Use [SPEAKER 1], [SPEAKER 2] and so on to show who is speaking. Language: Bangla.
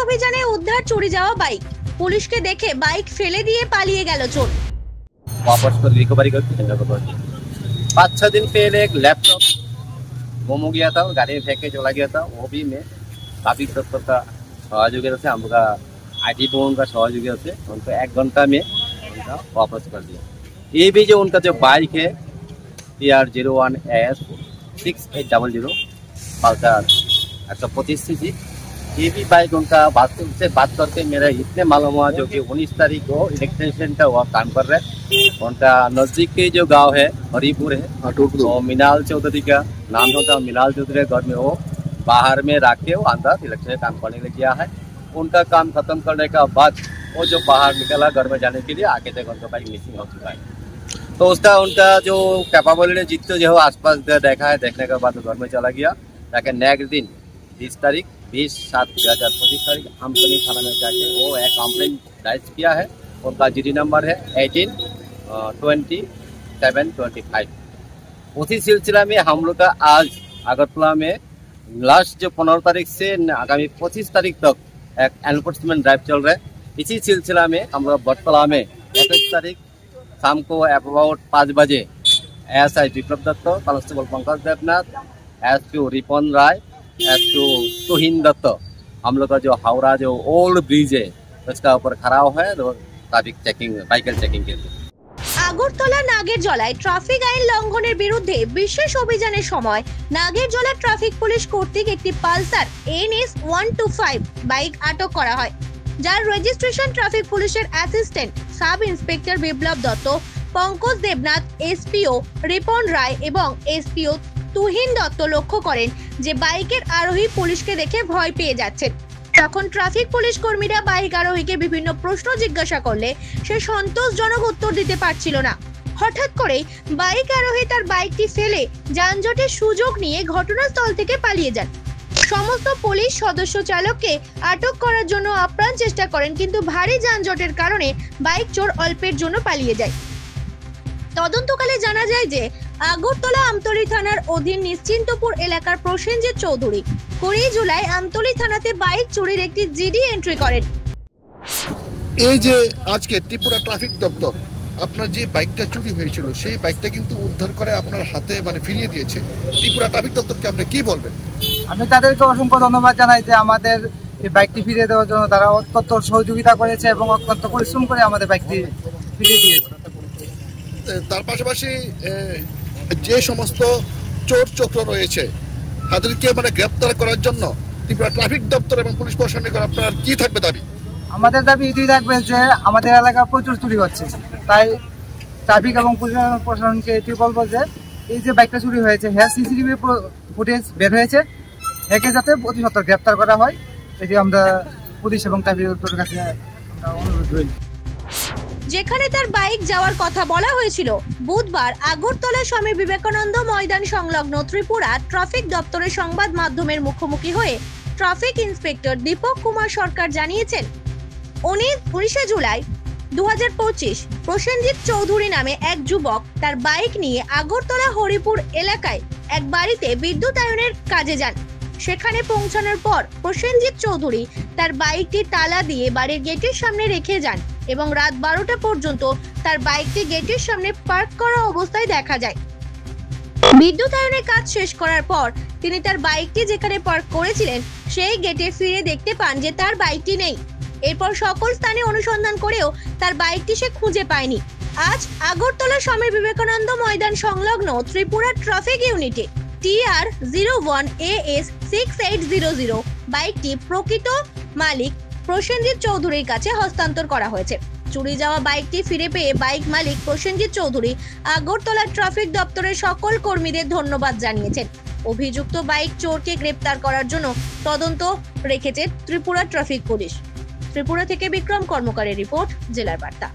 [SPEAKER 1] অভিযানে উদ্ধার চুরি যাওয়া বাইক। পুলিশকে দেখে বাইক ফেলে দিয়ে পালিয়ে গেল চোর।
[SPEAKER 2] वापस कर रिकवरी करके 5-6 दिन पहले एक लैपटॉप गुम हो गया था और गाड़ी में फेंक के चला गया था। वो भी मैं काफी तत्पर का सहयोगिता से हमका IT फोन का सहयोगिता से उनको 1 घंटा में उनका वापस कर दिया। ये भी जो उनका जो बाइक है TR01AS 6800 पल्सर 125 cc, ये भी बाइक उनका से बात करके मेरा इतने मालूम हुआ जो कि 19 तारीख को इलेक्ट्रिशियन का वह काम कर रहे हैं। उनका नजदीक के जो गांव है हरिपुर है, तो मिनाल चौधरी का नाम होता है। मिनाल चौधरी घर में वो बाहर में रख के वो अंदर इलेक्ट्रिशियन काम करने के लिए किया है। उनका काम खत्म करने का बाद वो जो बाहर निकला घर में जाने के लिए, आगे तक उनका बाइक मिसिंग हो चुका है। तो उसका उनका जो कैपेबिलिटी जितने जो आसपास देखा है, देखने के बाद घर में चला गया। ताकि नेक्स्ट दिन 20/7/2025 तारीख आमतनी थाना में जाके वो एक कंप्लेंट दायर किया है। उनका GD नंबर है 18-27-25। उसी सिलसिला में हम लोग का आज अगरतला में लास्ट जो 15 तारीख से आगामी 25 तारीख तक एक एनफोर्समेंट ड्राइव चल रहा है। इसी सिलसिला में हम लोग बटतला में 21 तारीख शाम को अबाउट 5 बजे ASI Biplab Dutta, constable Pankaj Debnath, SQ Ripan Roy, SQ Tuhin Dutta, हम लोग का जो हावड़ा जो ओल्ड ब्रिज है उसका ऊपर खड़ा हुआ है ट्रैफिक चेकिंग, बाइकल चेकिंग के लिए।
[SPEAKER 1] আগরতলা নাগেরজলায় ট্রাফিক আইন লঙ্ঘনের বিরুদ্ধে বিশেষ অভিযানের সময় নাগেরজলা ট্রাফিক পুলিশ কর্তৃক একটি পালসার NS 125 বাইক আটক করা হয়, যার রেজিস্ট্রেশন ট্রাফিক পুলিশের অ্যাসিস্ট্যান্ট সাব ইন্সপেক্টর বিপ্লব দত্ত, পঙ্কজ দেবনাথ, SPO রিপন রায় এবং SPO তুহিন দত্ত লক্ষ্য করেন যে বাইকের আরোহী পুলিশকে দেখে ভয় পেয়ে যাচ্ছেন। তখন ট্রাফিক পুলিশ কর্মীরা বাইক আরোহীকে বিভিন্ন প্রশ্ন জিজ্ঞাসা করলে সে সন্তোষজনক উত্তর দিতে পারছিল না। হঠাৎ করে বাইক আরোহী তার বাইকটি ফেলে যানজটের সুযোগ নিয়ে ঘটনাস্থল থেকে পালিয়ে যান। সমস্ত পুলিশ সদস্য চালককে আটক করার জন্য আপ্রাণ চেষ্টা করেন, কিন্তু ভারী যানজটের কারণে বাইক চোর অল্পের জন্য পালিয়ে যায়। তদন্তকালে জানা যায় যে আগরতলা আমতলী থানার অধীন নিশ্চিন্তপুর এলাকার প্রসেনজিৎ চৌধুরী 20 জুলাই আমতলী থানাতে বাইক চুরির একটি GD এন্ট্রি করেন।
[SPEAKER 3] এই যে আজকে ত্রিপুরা ট্রাফিক দপ্তর আপনার যে বাইকটা চুরি হয়েছিল সেই বাইকটা কিন্তু উদ্ধার করে আপনার হাতে ফিরিয়ে দিয়েছে। ত্রিপুরা ট্রাফিক দপ্তরকে আপনি কি বলবেন?
[SPEAKER 4] আমি তাদেরকে অসংখ্য ধন্যবাদ জানাই যে আমাদের এই বাইকটি ফিরিয়ে দেওয়ার জন্য তারা অত্যন্ত সহযোগিতা করেছে এবং অত্যন্ত পরিশ্রম করে আমাদের বাইকটি ফিরিয়ে দিয়েছে।
[SPEAKER 3] তার পাশাপাশি যে সমস্ত চোর চক্র রয়েছে তাদেরকে গ্রেপ্তার করার জন্য ত্রিপুরা ট্রাফিক দপ্তর এবং পুলিশ প্রশাসনের আপনার কি থাকবে দাবি?
[SPEAKER 4] আমাদের দাবি এটাই থাকবে যে আমাদের এলাকায় প্রচুর চুরি হচ্ছে, তাই ট্রাফিক এবং পুলিশ প্রশাসনকে এটি বলবো যে এই যে বাইকটা চুরি হয়েছে, হ্যাঁ CCTV ফুটেজ বের হয়েছে, একে যাতে অতি সত্বর গ্রেপ্তার করা হয়, এটি আমরা পুলিশ এবং ট্রাফিক দপ্তরের কাছে অনুরোধ রইল।
[SPEAKER 1] যেখানে তার বাইক যাওয়ার কথা বলা হয়েছিল, বুধবার আগরতলা স্বামী বিবেকানন্দ ময়দান সংলগ্ন ত্রিপুরা ট্রাফিক দপ্তরের সংবাদ মাধ্যমের মুখোমুখি হয়ে ট্রাফিক ইন্সপেক্টর দীপক কুমার সরকার জানিয়েছেন 19 জুলাই 2025 প্রসেনজিৎ চৌধুরী নামে এক যুবক তার বাইক নিয়ে আগরতলা হরিপুর এলাকায় এক বাড়িতে বিদ্যুতায়নের কাজে যান। সেখানে পৌঁছানোর পর প্রসেনজিৎ চৌধুরী তার বাইকটি তালা দিয়ে বাড়ির গেটের সামনে রেখে যান এবং রাত 12টা পর্যন্ত তার বাইকটি গেটের সামনে পার্ক করা অবস্থায় দেখা যায়। বিদ্যুতায়নের কাজ শেষ করার পর তিনি তার বাইকটি যেখানে পার্ক করেছিলেন সেই গেটে ফিরে দেখতে পান যে তার বাইকটি নেই। এরপর সকল স্থানে অনুসন্ধান করেও তার বাইকটি সে খুঁজে পায়নি। আজ আগরতলা স্বামী বিবেকানন্দ ময়দান সংলগ্ন ত্রিপুরা ট্রাফিক ইউনিটে TR01AS 6800 বাইকটি প্রকৃত মালিক প্রসেনজিৎ চৌধুরীর কাছে হস্তান্তর করা হয়েছে। চুরি যাওয়া বাইকটি ফিরে পেয়ে বাইক মালিক প্রসেনজিৎ চৌধুরী আগরতলা ট্রাফিক দপ্তরের সকল কর্মীদের ধন্যবাদ জানিয়েছেন। অভিযুক্ত বাইক চোরকে গ্রেপ্তার করার জন্য তদন্ত রেখেছে ত্রিপুরা ট্রাফিক পুলিশ। ত্রিপুরা থেকে বিক্রম কর্মকারের রিপোর্ট, জেলার বার্তা।